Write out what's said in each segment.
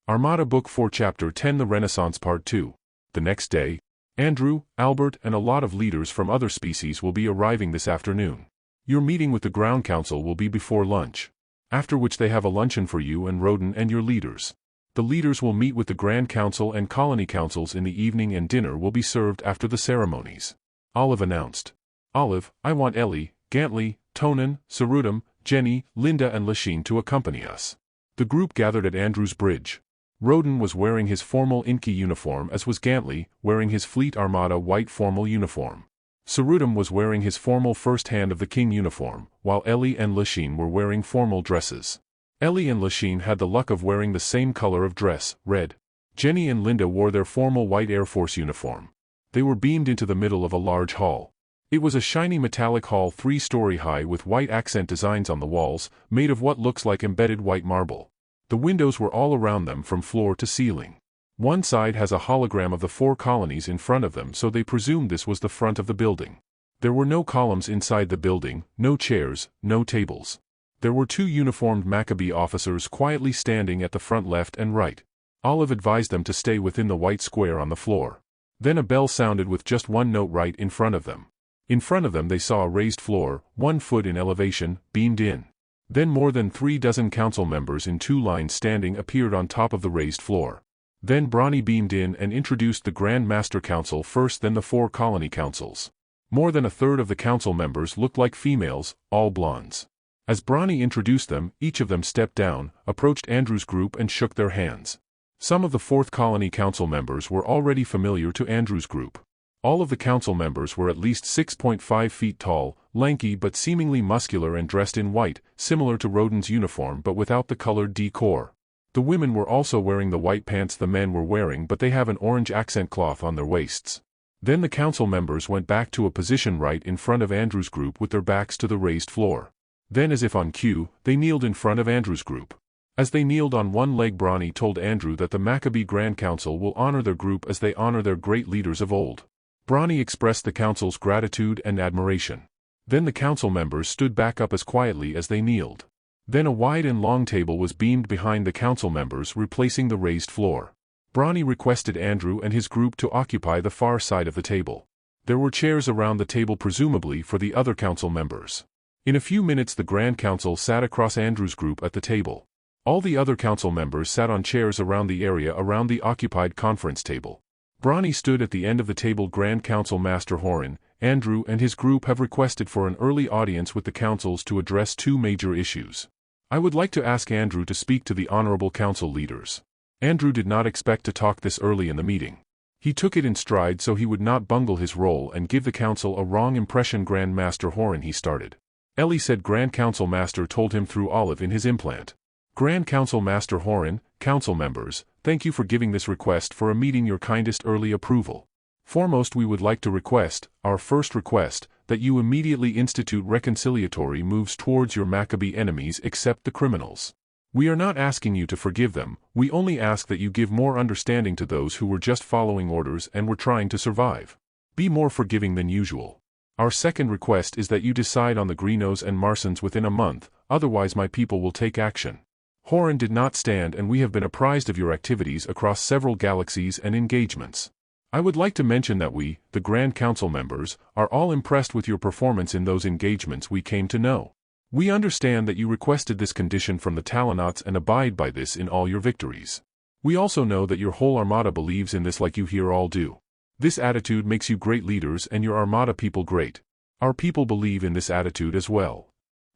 Armada Book 4 Chapter 10 The Renaissance Part 2. The next day, Andrew, Albert and a lot of leaders from other species will be arriving this afternoon. Your meeting with the Ground Council will be before lunch, after which they have a luncheon for you and Roden and your leaders. The leaders will meet with the Grand Council and Colony Councils in the evening and dinner will be served after the ceremonies. Olive announced. Olive, I want Ellie, Gantley, Tonin, Cerudum, Jenny, Linda and Lachine to accompany us. The group gathered at Andrew's Bridge. Roden was wearing his formal Inky uniform as was Gantley, wearing his Fleet Armada white formal uniform. Cerudum was wearing his formal First Hand of the King uniform, while Ellie and Lachine were wearing formal dresses. Ellie and Lachine had the luck of wearing the same color of dress, red. Jenny and Linda wore their formal white Air Force uniform. They were beamed into the middle of a large hall. It was a shiny metallic hall 3-story high with white accent designs on the walls, made of what looks like embedded white marble. The windows were all around them from floor to ceiling. One side has a hologram of the 4 colonies in front of them, so they presumed this was the front of the building. There were no columns inside the building, no chairs, no tables. There were 2 uniformed Maccabee officers quietly standing at the front left and right. Olive advised them to stay within the white square on the floor. Then a bell sounded with just one note right in front of them. In front of them they saw a raised floor, 1 foot in elevation, beamed in. Then more than 3 dozen council members in 2 lines standing appeared on top of the raised floor. Then Brawny beamed in and introduced the Grand Master Council first, then the 4 colony councils. More than a third of the council members looked like females, all blondes. As Brawny introduced them, each of them stepped down, approached Andrew's group and shook their hands. Some of the 4th colony council members were already familiar to Andrew's group. All of the council members were at least 6.5 feet tall, lanky but seemingly muscular and dressed in white, similar to Roden's uniform but without the colored decor. The women were also wearing the white pants the men were wearing, but they have an orange accent cloth on their waists. Then the council members went back to a position right in front of Andrew's group with their backs to the raised floor. Then, as if on cue, they kneeled in front of Andrew's group. As they kneeled on one leg, Brawny told Andrew that the Maccabee Grand Council will honor their group as they honor their great leaders of old. Brawny expressed the council's gratitude and admiration. Then the council members stood back up as quietly as they kneeled. Then a wide and long table was beamed behind the council members, replacing the raised floor. Brawny requested Andrew and his group to occupy the far side of the table. There were chairs around the table, presumably for the other council members. In a few minutes the Grand Council sat across Andrew's group at the table. All the other council members sat on chairs around the area around the occupied conference table. Brawny stood at the end of the table. Grand Council Master Horan, Andrew and his group have requested for an early audience with the councils to address 2 major issues. I would like to ask Andrew to speak to the honorable council leaders. Andrew did not expect to talk this early in the meeting. He took it in stride so he would not bungle his role and give the council a wrong impression. Grand Master Horan, he started. Ellie said. Grand Council Master told him through Olive in his implant. Grand Council Master Horan, council members, thank you for giving this request for a meeting your kindest early approval. Foremost, we would like to request, our first request, that you immediately institute reconciliatory moves towards your Maccabee enemies except the criminals. We are not asking you to forgive them, we only ask that you give more understanding to those who were just following orders and were trying to survive. Be more forgiving than usual. Our second request is that you decide on the Greenos and Marsons within a month, otherwise my people will take action. Horan did not stand, and we have been apprised of your activities across several galaxies and engagements. I would like to mention that we, the Grand Council members, are all impressed with your performance in those engagements we came to know. We understand that you requested this condition from the Talonauts and abide by this in all your victories. We also know that your whole Armada believes in this like you here all do. This attitude makes you great leaders and your Armada people great. Our people believe in this attitude as well.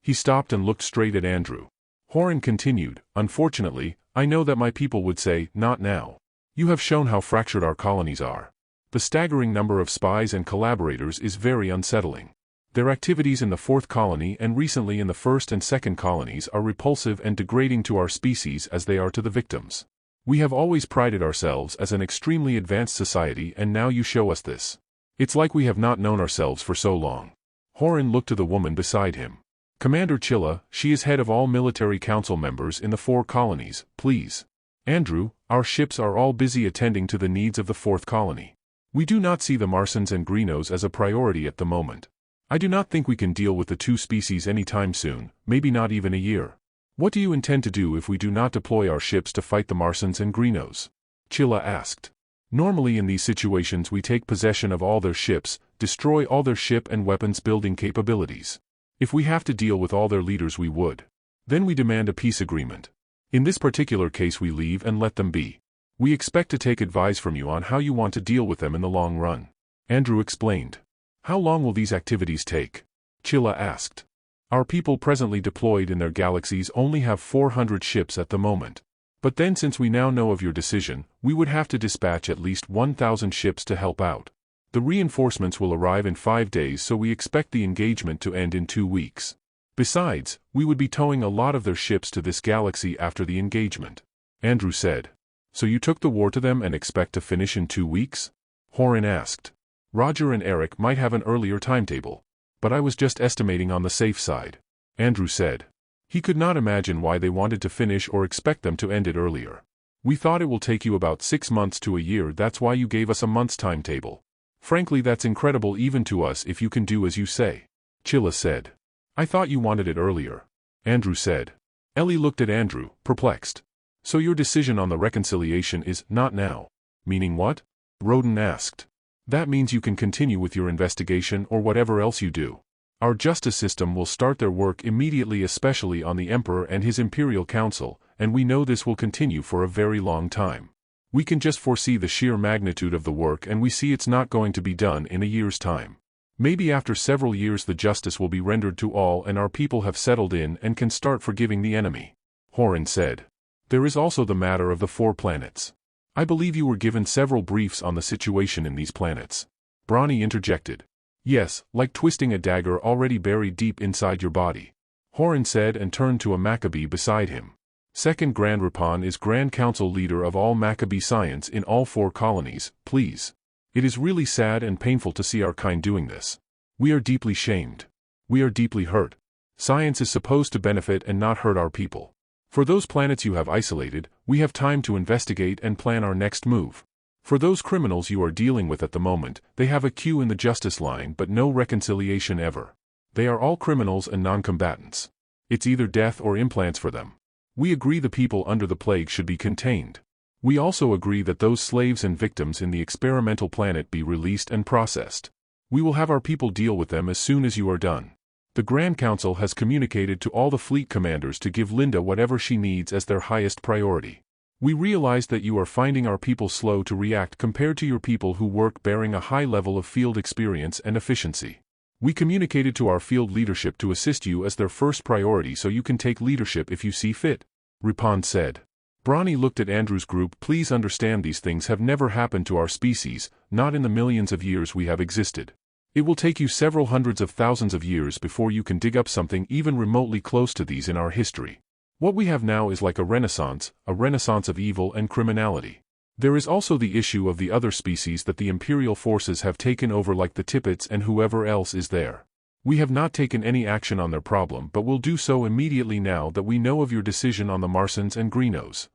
He stopped and looked straight at Andrew. Horan continued, unfortunately, I know that my people would say, not now. You have shown how fractured our colonies are. The staggering number of spies and collaborators is very unsettling. Their activities in the 4th colony and recently in the 1st and 2nd colonies are repulsive and degrading to our species as they are to the victims. We have always prided ourselves as an extremely advanced society, and now you show us this. It's like we have not known ourselves for so long. Horan looked to the woman beside him. Commander Chilla, she is head of all military council members in the 4 colonies, please. Andrew, our ships are all busy attending to the needs of the 4th colony. We do not see the Marsons and Greenos as a priority at the moment. I do not think we can deal with the 2 species anytime soon, maybe not even a year. What do you intend to do if we do not deploy our ships to fight the Martians and Greenos? Chilla asked. Normally in these situations we take possession of all their ships, destroy all their ship and weapons building capabilities. If we have to deal with all their leaders we would. Then we demand a peace agreement. In this particular case we leave and let them be. We expect to take advice from you on how you want to deal with them in the long run. Andrew explained. How long will these activities take? Chilla asked. Our people presently deployed in their galaxies only have 400 ships at the moment. But then since we now know of your decision, we would have to dispatch at least 1,000 ships to help out. The reinforcements will arrive in 5 days, so we expect the engagement to end in 2 weeks. Besides, we would be towing a lot of their ships to this galaxy after the engagement. Andrew said. So you took the war to them and expect to finish in 2 weeks? Horan asked. Roger and Eric might have an earlier timetable. But I was just estimating on the safe side. Andrew said. He could not imagine why they wanted to finish or expect them to end it earlier. We thought it will take you about 6 months to a year, that's why you gave us a month's timetable. Frankly, that's incredible even to us if you can do as you say. Chilla said. I thought you wanted it earlier. Andrew said. Ellie looked at Andrew, perplexed. So your decision on the reconciliation is not now. Meaning what? Roden asked. That means you can continue with your investigation or whatever else you do. Our justice system will start their work immediately, especially on the Emperor and his Imperial Council, and we know this will continue for a very long time. We can just foresee the sheer magnitude of the work and we see it's not going to be done in a year's time. Maybe after several years the justice will be rendered to all and our people have settled in and can start forgiving the enemy. Horan said. There is also the matter of the 4 planets. I believe you were given several briefs on the situation in these planets. Bronny interjected. Yes, like twisting a dagger already buried deep inside your body. Horan said and turned to a Maccabee beside him. Second Grand Rapon is Grand Council leader of all Maccabee science in all 4 colonies, please. It is really sad and painful to see our kind doing this. We are deeply shamed. We are deeply hurt. Science is supposed to benefit and not hurt our people. For those planets you have isolated, we have time to investigate and plan our next move. For those criminals you are dealing with at the moment, they have a queue in the justice line but no reconciliation ever. They are all criminals and non-combatants. It's either death or implants for them. We agree the people under the plague should be contained. We also agree that those slaves and victims in the experimental planet be released and processed. We will have our people deal with them as soon as you are done. The Grand Council has communicated to all the fleet commanders to give Linda whatever she needs as their highest priority. We realize that you are finding our people slow to react compared to your people who work bearing a high level of field experience and efficiency. We communicated to our field leadership to assist you as their first priority so you can take leadership if you see fit. Rapon said. Bronny looked at Andrew's group. Please understand these things have never happened to our species, not in the millions of years we have existed. It will take you several hundreds of thousands of years before you can dig up something even remotely close to these in our history. What we have now is like a renaissance of evil and criminality. There is also the issue of the other species that the Imperial forces have taken over, like the Tippets and whoever else is there. We have not taken any action on their problem but will do so immediately now that we know of your decision on the Martians and Greenos.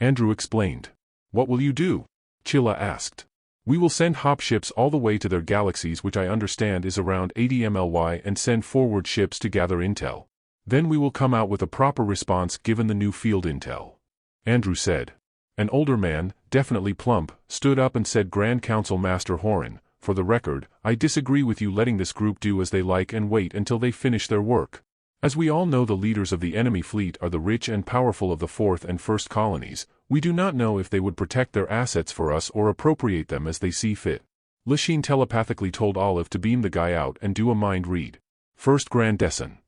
Andrew explained. What will you do? Chilla asked. We will send hop ships all the way to their galaxies, which I understand is around 80 MLY, and send forward ships to gather intel. Then we will come out with a proper response given the new field intel. Andrew said. An older man, definitely plump, stood up and said, Grand Council Master Horan, for the record, I disagree with you letting this group do as they like and wait until they finish their work. As we all know, the leaders of the enemy fleet are the rich and powerful of the 4th and 1st colonies. We do not know if they would protect their assets for us or appropriate them as they see fit. Lachine telepathically told Olive to beam the guy out and do a mind read. First Grand Dessen.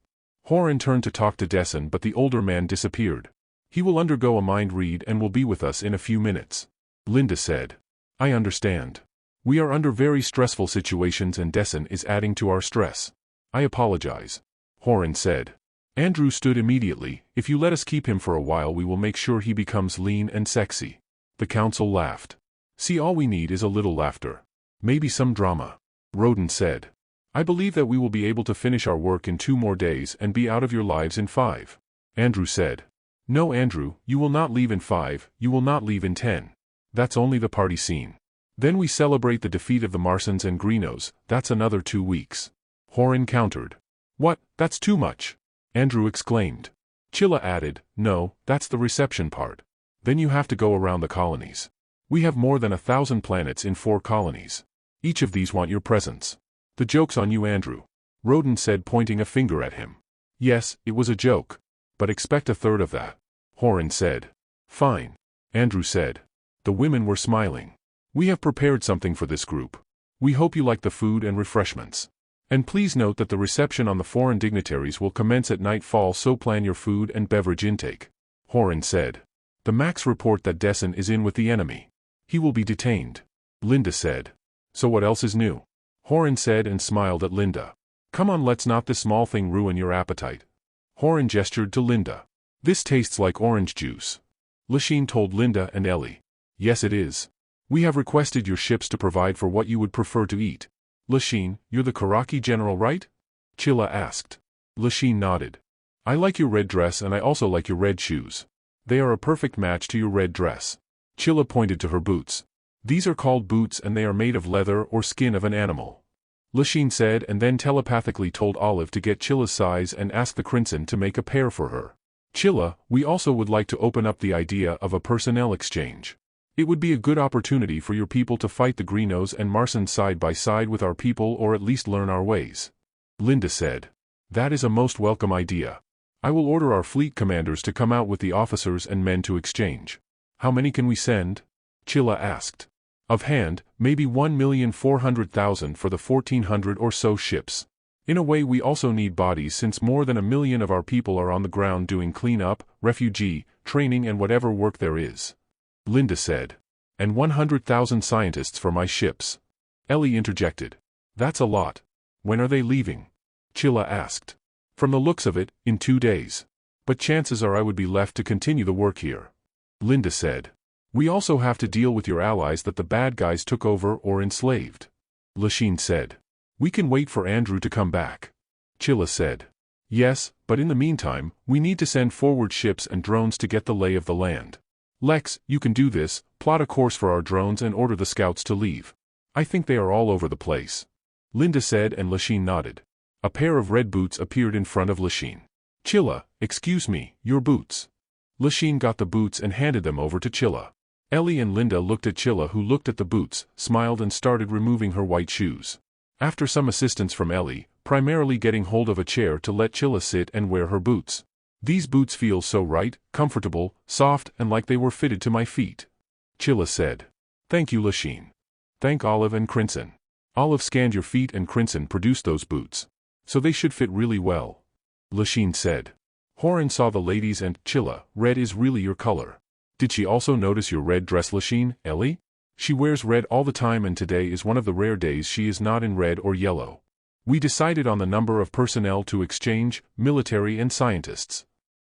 Horan turned to talk to Dessen, but the older man disappeared. He will undergo a mind read and will be with us in a few minutes. Linda said. I understand. We are under very stressful situations and Dessen is adding to our stress. I apologize. Horan said. Andrew stood immediately. If you let us keep him for a while we will make sure he becomes lean and sexy. The council laughed. See, all we need is a little laughter. Maybe some drama. Roden said. I believe that we will be able to finish our work in 2 more days and be out of your lives in 5. Andrew said. No, Andrew, you will not leave in 5, you will not leave in 10. That's only the party scene. Then we celebrate the defeat of the Martians and Greenos, that's another 2 weeks. Horan countered. What, that's too much? Andrew exclaimed. Chilla added, no, that's the reception part. Then you have to go around the colonies. We have more than 1,000 planets in 4 colonies. Each of these want your presence. The joke's on you, Andrew. Roden said, pointing a finger at him. Yes, it was a joke. But expect a third of that. Horan said. Fine. Andrew said. The women were smiling. We have prepared something for this group. We hope you like the food and refreshments. And please note that the reception on the foreign dignitaries will commence at nightfall, so plan your food and beverage intake. Horan said. The Max report that Dessen is in with the enemy. He will be detained. Linda said. So what else is new? Horan said and smiled at Linda. Come on, let's not this small thing ruin your appetite. Horan gestured to Linda. This tastes like orange juice. Lachine told Linda and Ellie. Yes, it is. We have requested your ships to provide for what you would prefer to eat. Lachine, you're the Karaki general, right? Chilla asked. Lachine nodded. I like your red dress and I also like your red shoes. They are a perfect match to your red dress. Chilla pointed to her boots. These are called boots and they are made of leather or skin of an animal. Lachine said, and then telepathically told Olive to get Chilla's size and ask the Crimson to make a pair for her. Chilla, we also would like to open up the idea of a personnel exchange. It would be a good opportunity for your people to fight the Greenos and Marsons side by side with our people, or at least learn our ways. Linda said. That is a most welcome idea. I will order our fleet commanders to come out with the officers and men to exchange. How many can we send? Chilla asked. Of hand, maybe 1,400,000 for the 1,400 or so ships. In a way, we also need bodies since more than 1 million of our people are on the ground doing cleanup, refugee, training and whatever work there is. Linda said. And 100,000 scientists for my ships. Ellie interjected. That's a lot. When are they leaving? Chilla asked. From the looks of it, in 2 days. But chances are I would be left to continue the work here. Linda said. We also have to deal with your allies that the bad guys took over or enslaved. Lachine said. We can wait for Andrew to come back. Chilla said. Yes, but in the meantime, we need to send forward ships and drones to get the lay of the land. Lex, you can do this, plot a course for our drones and order the scouts to leave. I think they are all over the place. Linda said, and Lachine nodded. A pair of red boots appeared in front of Lachine. Chilla, excuse me, your boots. Lachine got the boots and handed them over to Chilla. Ellie and Linda looked at Chilla, who looked at the boots, smiled and started removing her white shoes. After some assistance from Ellie, primarily getting hold of a chair to let Chilla sit and wear her boots. These boots feel so right, comfortable, soft and like they were fitted to my feet. Chilla said. Thank you, Lachine. Thank Olive and Crimson. Olive scanned your feet and Crimson produced those boots. So they should fit really well. Lachine said. Horan saw the ladies and, Chilla, red is really your color. Did she also notice your red dress, Lachine, Ellie? She wears red all the time and today is one of the rare days she is not in red or yellow. We decided on the number of personnel to exchange, military and scientists.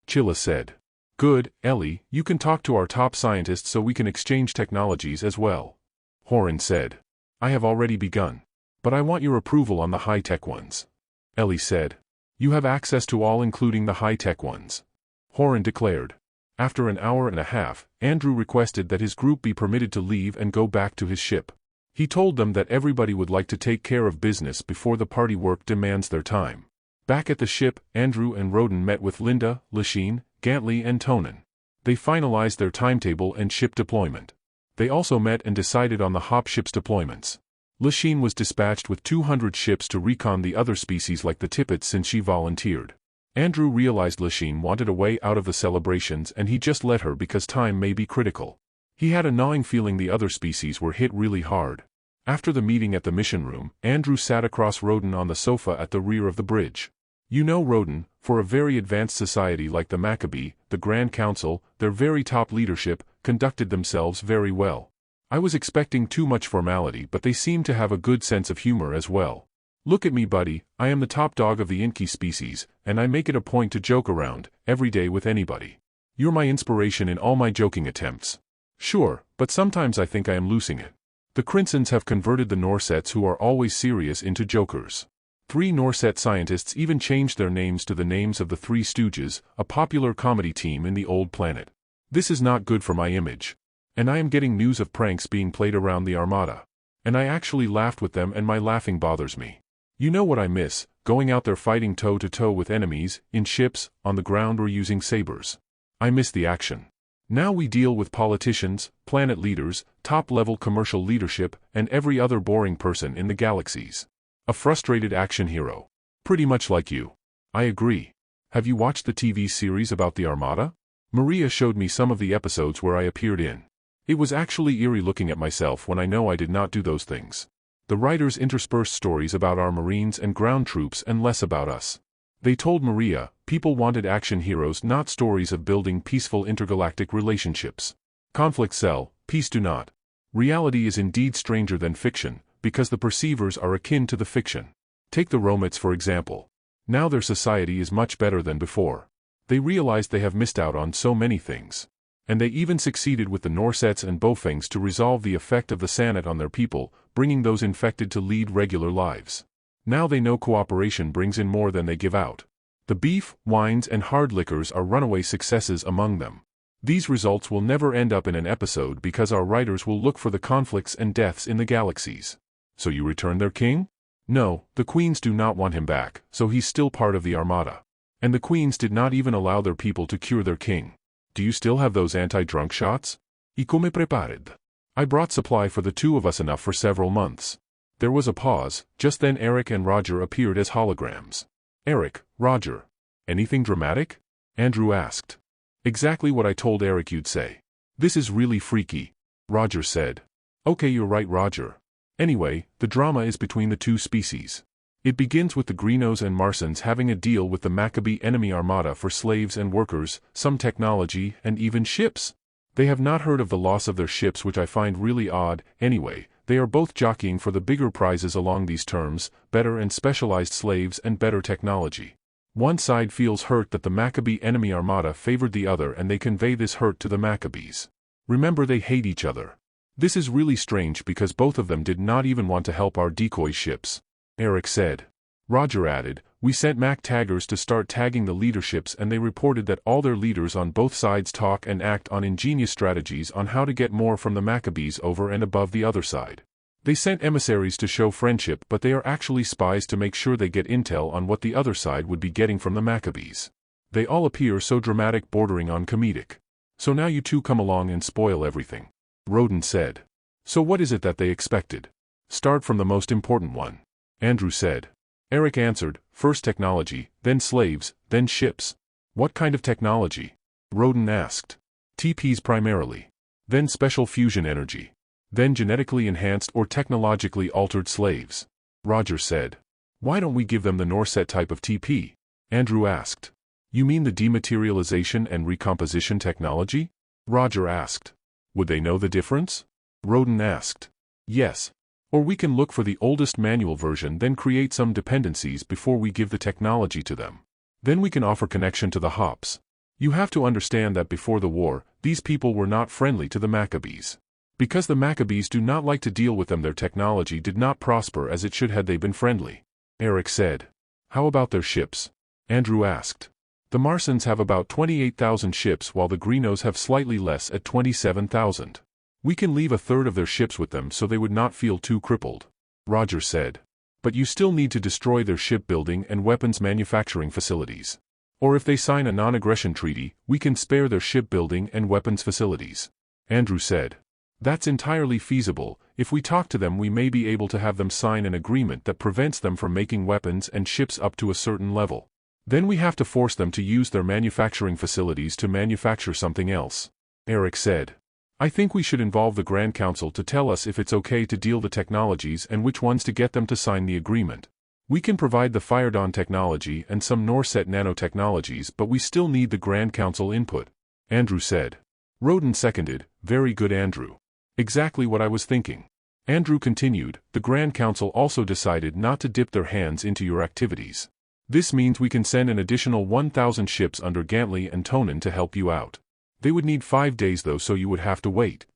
Chilla said. Good, Ellie, you can talk to our top scientists so we can exchange technologies as well. Horan said. I have already begun. But I want your approval on the high-tech ones. Ellie said. You have access to all including the high-tech ones. Horan declared. After an hour and a half, Andrew requested that his group be permitted to leave and go back to his ship. He told them that everybody would like to take care of business before the party work demands their time. Back at the ship, Andrew and Roden met with Linda, Lachine, Gantley and Tonin. They finalized their timetable and ship deployment. They also met and decided on the hop ships deployments. Lachine was dispatched with 200 ships to recon the other species like the Tippets since she volunteered. Andrew realized Lachine wanted a way out of the celebrations and he just let her because time may be critical. He had a gnawing feeling the other species were hit really hard. After the meeting at the mission room, Andrew sat across Roden on the sofa at the rear of the bridge. You know, Roden, for a very advanced society like the Maccabee, the Grand Council, their very top leadership, conducted themselves very well. I was expecting too much formality, but they seem to have a good sense of humor as well. Look at me, buddy, I am the top dog of the Inky species, and I make it a point to joke around, every day with anybody. You're my inspiration in all my joking attempts. Sure, but sometimes I think I am losing it. The Crinsons have converted the Norsets who are always serious into jokers. 3 Norset scientists even changed their names to the names of the Three Stooges, a popular comedy team in the old planet. This is not good for my image. And I am getting news of pranks being played around the Armada. And I actually laughed with them and my laughing bothers me. You know what I miss, going out there fighting toe-to-toe with enemies, in ships, on the ground or using sabers. I miss the action. Now we deal with politicians, planet leaders, top-level commercial leadership, and every other boring person in the galaxies. A frustrated action hero. Pretty much like you. I agree. Have you watched the TV series about the Armada? Maria showed me some of the episodes where I appeared in. It was actually eerie looking at myself when I know I did not do those things. The writers interspersed stories about our Marines and ground troops and less about us. They told Maria, people wanted action heroes, not stories of building peaceful intergalactic relationships. Conflicts sell, peace do not. Reality is indeed stranger than fiction, because the perceivers are akin to the fiction. Take the Romits for example. Now their society is much better than before. They realized they have missed out on so many things. And they even succeeded with the Norsets and Bofengs to resolve the effect of the Sanet on their people, bringing those infected to lead regular lives. Now they know cooperation brings in more than they give out. The beef, wines and hard liquors are runaway successes among them. These results will never end up in an episode because our writers will look for the conflicts and deaths in the galaxies. So you return their king? No, the queens do not want him back, so he's still part of the Armada. And the queens did not even allow their people to cure their king. Do you still have those anti-drunk shots? Y come prepared. I brought supply for the two of us enough for several months. There was a pause, just then Eric and Roger appeared as holograms. Eric, Roger. Anything dramatic? Andrew asked. Exactly what I told Eric you'd say. This is really freaky, Roger said. Okay, you're right, Roger. Anyway, the drama is between the two species. It begins with the Greenos and Marsons having a deal with the Maccabee enemy Armada for slaves and workers, some technology, and even ships. They have not heard of the loss of their ships, which I find really odd. Anyway, they are both jockeying for the bigger prizes along these terms, better and specialized slaves and better technology. One side feels hurt that the Maccabee enemy Armada favored the other, and they convey this hurt to the Maccabees. Remember, they hate each other. This is really strange because both of them did not even want to help our decoy ships. Eric said. Roger added, we sent Mac taggers to start tagging the leaderships, and they reported that all their leaders on both sides talk and act on ingenious strategies on how to get more from the Maccabees over and above the other side. They sent emissaries to show friendship, but they are actually spies to make sure they get intel on what the other side would be getting from the Maccabees. They all appear so dramatic, bordering on comedic. So now you two come along and spoil everything. Roden said. So what is it that they expected? Start from the most important one. Andrew said. Eric answered, first technology, then slaves, then ships. What kind of technology? Roden asked. TPs primarily. Then special fusion energy. Then genetically enhanced or technologically altered slaves. Roger said. Why don't we give them the Norset type of TP? Andrew asked. You mean the dematerialization and recomposition technology? Roger asked. Would they know the difference? Roden asked. Yes. Or we can look for the oldest manual version, then create some dependencies before we give the technology to them. Then we can offer connection to the hops. You have to understand that before the war, these people were not friendly to the Maccabees. Because the Maccabees do not like to deal with them, their technology did not prosper as it should had they been friendly. Eric said. How about their ships? Andrew asked. The Marsons have about 28,000 ships while the Greenos have slightly less at 27,000. We can leave a third of their ships with them so they would not feel too crippled. Roger said. But you still need to destroy their shipbuilding and weapons manufacturing facilities. Or if they sign a non-aggression treaty, we can spare their shipbuilding and weapons facilities. Andrew said. That's entirely feasible. If we talk to them, we may be able to have them sign an agreement that prevents them from making weapons and ships up to a certain level. Then we have to force them to use their manufacturing facilities to manufacture something else. Eric said. I think we should involve the Grand Council to tell us if it's okay to deal the technologies and which ones to get them to sign the agreement. We can provide the Firedon technology and some Norset nanotechnologies, but we still need the Grand Council input. Andrew said. Roden seconded, very good, Andrew. Exactly what I was thinking. Andrew continued, the Grand Council also decided not to dip their hands into your activities. This means we can send an additional 1,000 ships under Gantley and Tonin to help you out. They would need 5 days though, so you would have to wait.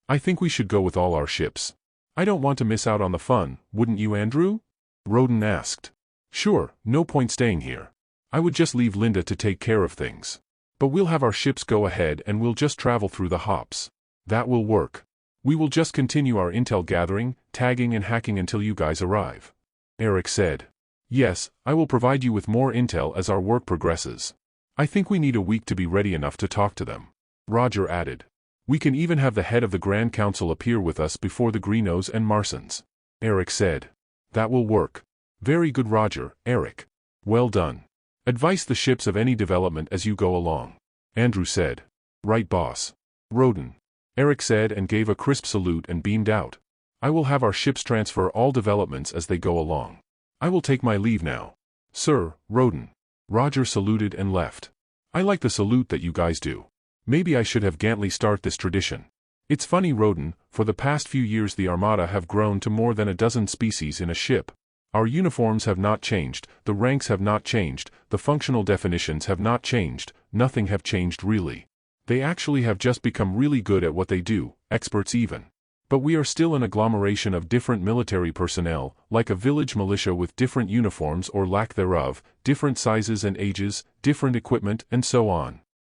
I think we should go with all our ships. I don't want to miss out on the fun, wouldn't you, Andrew? Roden asked. Sure, no point staying here. I would just leave Linda to take care of things. But we'll have our ships go ahead and we'll just travel through the hops. That will work. We will just continue our intel gathering, tagging and hacking until you guys arrive. Eric said. Yes, I will provide you with more intel as our work progresses. I think we need a week to be ready enough to talk to them. Roger added. We can even have the head of the Grand Council appear with us before the Greenos and Marsons. Eric said. That will work. Very good, Roger, Eric. Well done. Advise the ships of any development as you go along. Andrew said. Right, boss. Roden. Eric said and gave a crisp salute and beamed out. I will have our ships transfer all developments as they go along. I will take my leave now. Sir, Roden. Roger saluted and left. I like the salute that you guys do. Maybe I should have Gantley start this tradition. It's funny, Roden, for the past few years the Armada have grown to more than a dozen species in a ship. Our uniforms have not changed, the ranks have not changed, the functional definitions have not changed, nothing have changed really. They actually have just become really good at what they do, experts even. But we are still an agglomeration of different military personnel, like a village militia with different uniforms or lack thereof, different sizes and ages, different equipment, and so on.